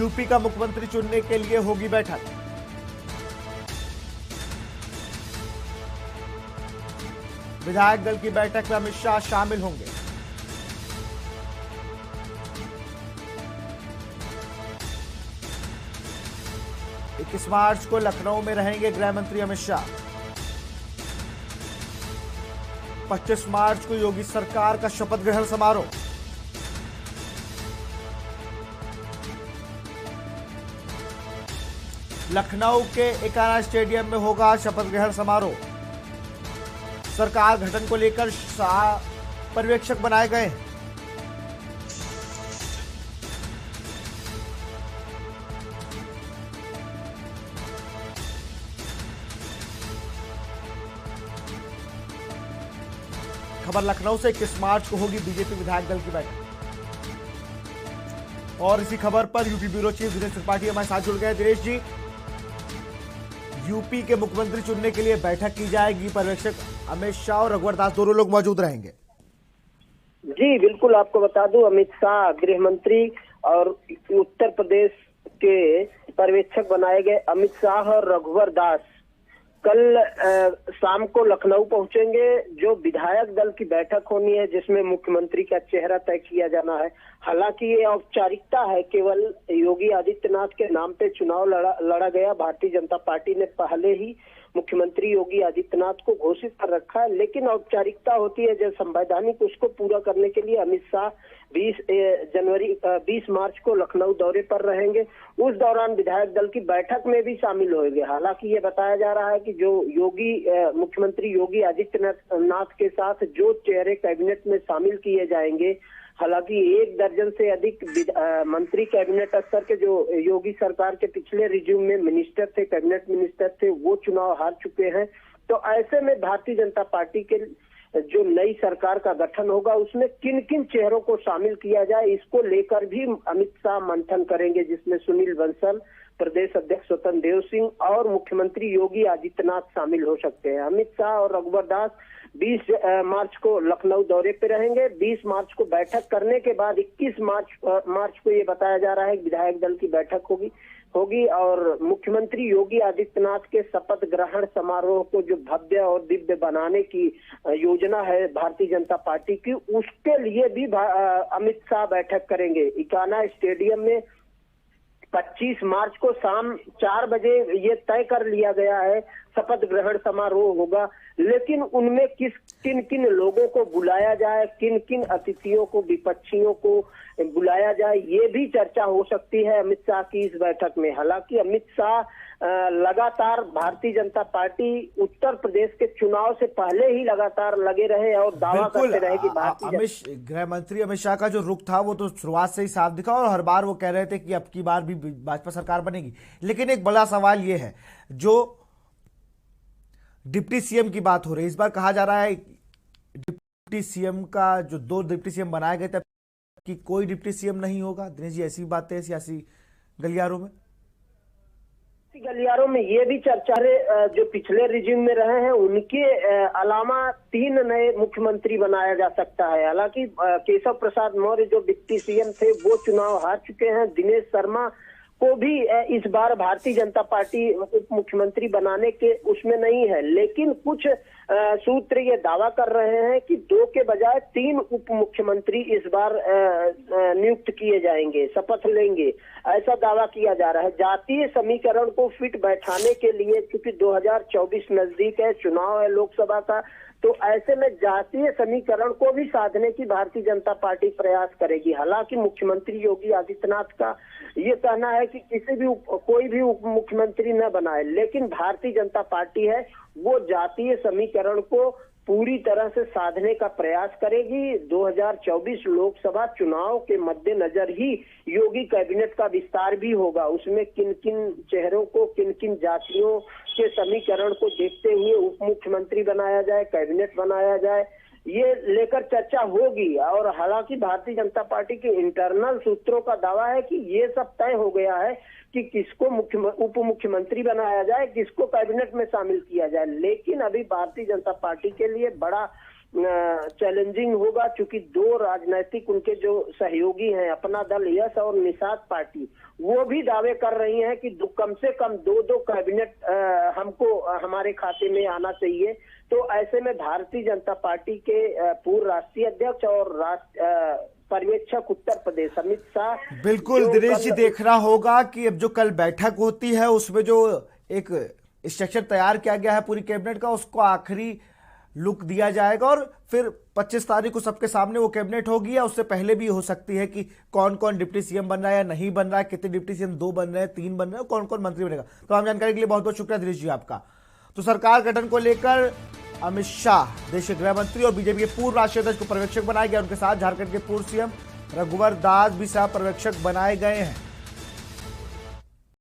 UP का मुख्यमंत्री चुनने के लिए होगी बैठक। विधायक दल की बैठक में अमित शाह शामिल होंगे। इक्कीस मार्च को लखनऊ में रहेंगे गृह मंत्री अमित शाह। 25 मार्च को योगी सरकार का शपथ ग्रहण समारोह। लखनऊ के एकाना स्टेडियम में होगा शपथ ग्रहण समारोह। सरकार गठन को लेकर शाह पर्यवेक्षक बनाए गए। खबर लखनऊ से 21 मार्च को होगी बीजेपी विधायक दल की बैठक। और इसी खबर पर UP bureau chief Dinesh Tripathi हमारे साथ जुड़ गए। दिनेश जी, यूपी के मुख्यमंत्री चुनने के लिए बैठक की जाएगी, पर्यवेक्षक अमित शाह और रघुवर दास दोनों लोग मौजूद रहेंगे। जी बिल्कुल, आपको बता दूं अमित शाह गृह मंत्री और उत्तर प्रदेश के पर्यवेक्षक बनाए गए अमित शाह और रघुवर दास कल शाम को लखनऊ पहुंचेंगे। जो विधायक दल की बैठक होनी है जिसमें मुख्यमंत्री का चेहरा तय किया जाना है। हालांकि ये औपचारिकता है, केवल योगी आदित्यनाथ के नाम पे चुनाव लड़ा गया। भारतीय जनता पार्टी ने पहले ही मुख्यमंत्री योगी आदित्यनाथ को घोषित कर रखा है, लेकिन औपचारिकता होती है जब संवैधानिक, उसको पूरा करने के लिए अमित शाह 20 मार्च को लखनऊ दौरे पर रहेंगे। उस दौरान विधायक दल की बैठक में भी शामिल होंगे। हालांकि ये बताया जा रहा है कि जो मुख्यमंत्री योगी आदित्यनाथ के साथ जो चेहरे कैबिनेट में शामिल किए जाएंगे, हालांकि 1 दर्जन से अधिक मंत्री कैबिनेट स्तर के जो योगी सरकार के पिछले रिज्यूम में मिनिस्टर थे, कैबिनेट मिनिस्टर थे, वो चुनाव हार चुके हैं। तो ऐसे में भारतीय जनता पार्टी के जो नई सरकार का गठन होगा उसमें किन किन चेहरों को शामिल किया जाए, इसको लेकर भी अमित शाह मंथन करेंगे, जिसमें सुनील बंसल, प्रदेश अध्यक्ष स्वतंत्र देव सिंह और मुख्यमंत्री योगी आदित्यनाथ शामिल हो सकते हैं। अमित शाह और रघुवर दास 20 मार्च को लखनऊ दौरे पे रहेंगे। 20 मार्च को बैठक करने के बाद 21 मार्च को ये बताया जा रहा है कि विधायक दल की बैठक होगी और मुख्यमंत्री योगी आदित्यनाथ के शपथ ग्रहण समारोह को जो भव्य और दिव्य बनाने की योजना है भारतीय जनता पार्टी की, उसके लिए भी अमित शाह बैठक करेंगे। इकाना स्टेडियम में 25 मार्च को शाम 4 बजे ये तय कर लिया गया है शपथ ग्रहण समारोह होगा, लेकिन उनमें किन किन लोगों को बुलाया जाए, किन किन अतिथियों को, विपक्षियों को बुलाया जाए, ये भी चर्चा हो सकती है अमित शाह की इस बैठक में। हालांकि अमित शाह लगातार भारतीय जनता पार्टी उत्तर प्रदेश के चुनाव से पहले ही लगातार लगे रहे और दावा करते रहे कि गृह मंत्री अमित शाह का जो रुख था वो तो शुरुआत से ही साफ दिखा और हर बार वो कह रहे थे कि अब की बार भी भाजपा सरकार बनेगी। लेकिन एक बड़ा सवाल ये है, जो डिप्टी सीएम की बात हो रही है, इस बार कहा जा रहा है डिप्टी सीएम का जो 2 डिप्टी सीएम बनाए गए थे कि कोई डिप्टी सीएम नहीं होगा। दिनेश जी, ऐसी बातें सियासी गलियारों में ये भी चर्चा है, जो पिछले रिज्यूम में रहे हैं उनके अलावा 3 नए मुख्यमंत्री बनाया जा सकता है। हालांकि केशव प्रसाद मौर्य जो डिप्टी सीएम थे वो चुनाव हार चुके हैं। दिनेश शर्मा को भी इस बार भारतीय जनता पार्टी उप मुख्यमंत्री बनाने के उसमें नहीं है, लेकिन कुछ सूत्र ये दावा कर रहे हैं कि 2 के बजाय 3 उप मुख्यमंत्री इस बार नियुक्त किए जाएंगे, शपथ लेंगे, ऐसा दावा किया जा रहा है। जातीय समीकरण को फिट बैठाने के लिए, क्योंकि 2024 नजदीक है, चुनाव है लोकसभा का, तो ऐसे में जातीय समीकरण को भी साधने की भारतीय जनता पार्टी प्रयास करेगी। हालांकि मुख्यमंत्री योगी आदित्यनाथ का ये कहना है कि कोई भी उप मुख्यमंत्री न बनाए, लेकिन भारतीय जनता पार्टी है वो जातीय समीकरण को पूरी तरह से साधने का प्रयास करेगी। 2024 लोकसभा चुनाव के मद्देनजर ही योगी कैबिनेट का विस्तार भी होगा। उसमें किन किन चेहरों को, किन किन जातियों के समीकरण को देखते हुए उप मुख्यमंत्री बनाया जाए, कैबिनेट बनाया जाए, ये लेकर चर्चा होगी। और हालांकि भारतीय जनता पार्टी के इंटरनल सूत्रों का दावा है कि ये सब तय हो गया है कि किसको उप मुख्यमंत्री बनाया जाए, किसको कैबिनेट में शामिल किया जाए। लेकिन अभी भारतीय जनता पार्टी के लिए बड़ा चैलेंजिंग होगा, क्योंकि दो राजनीतिक उनके जो सहयोगी हैं, अपना दल यस और निषाद पार्टी, वो भी दावे कर रही हैं कि कम से कम दो कैबिनेट हमको हमारे खाते में आना चाहिए। तो ऐसे में भारतीय जनता पार्टी के पूर्व राष्ट्रीय अध्यक्ष और पर्यवेक्षक उत्तर प्रदेश अमित शाह, बिल्कुल दिनेश जी, देखना होगा कि अब जो कल बैठक होती है उसमें जो एक स्ट्रक्चर तैयार किया गया है पूरी कैबिनेट का, उसको आखिरी लुक दिया जाएगा और फिर 25 तारीख को सबके सामने वो कैबिनेट होगी, या उससे पहले भी हो सकती है कि कौन कौन डिप्टी सीएम बन रहा है या नहीं बन रहा है, कितने डिप्टी सीएम, 2 बन रहे हैं, 3 बन रहे हैं, कौन कौन मंत्री बनेगा। तो हम जानकारी के लिए बहुत बहुत शुक्रिया दिनेश जी आपका। तो सरकार गठन को लेकर अमित शाह, देश के गृह मंत्री और बीजेपी के पूर्व राष्ट्रीय अध्यक्ष को पर्यवेक्षक बनाया गया। उनके साथ झारखंड के पूर्व सीएम रघुवर दास भी सह पर्यवेक्षक बनाए गए हैं।